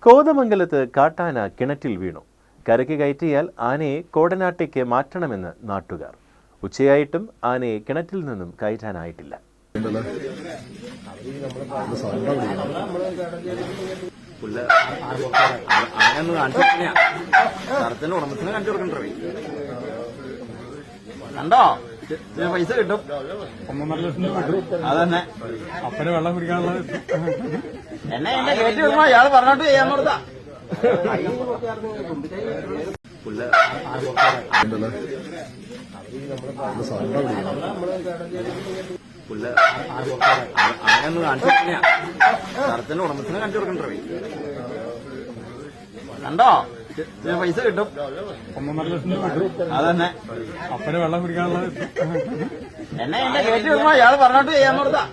കോതമംഗലത്ത് കാട്ടാന കിണറ്റിൽ വീണു. കരയ്ക്ക് കയറ്റിയാൽ ആനയെ കോടനാട്ടേക്ക് മാറ്റണമെന്ന് നാട്ടുകാർ. ഉച്ചയായിട്ടും ആനയെ കിണറ്റിൽ നിന്നും കയറ്റാനായിട്ടില്ല. കണ്ടോ പൈസ കിട്ടും, 1.5 ലക്ഷം രൂപ കിട്ടും. അതന്നെ അപ്പനെ വെള്ളം കുടിക്കാനുള്ള എന്നെ കയറ്റി വിടുമ്പോ അയാൾ പറഞ്ഞോട്ട് ചെയ്യാൻ കൊടുത്താ. സ്ഥലത്തിന്റെ ഉടമസ്ഥനെ കാണിച്ചു കൊടുക്കണ്ടേ. കണ്ടോ പൈസ കിട്ടും, 1.5 ലക്ഷം രൂപ കിട്ടും. അതന്നെ അപ്പനെ വെള്ളം കുടിക്കാനുള്ള എന്നെ കയറ്റി വിടുമ്പോ അയാൾ പറഞ്ഞോട്ട് ചെയ്യാൻ കൊടുത്താ.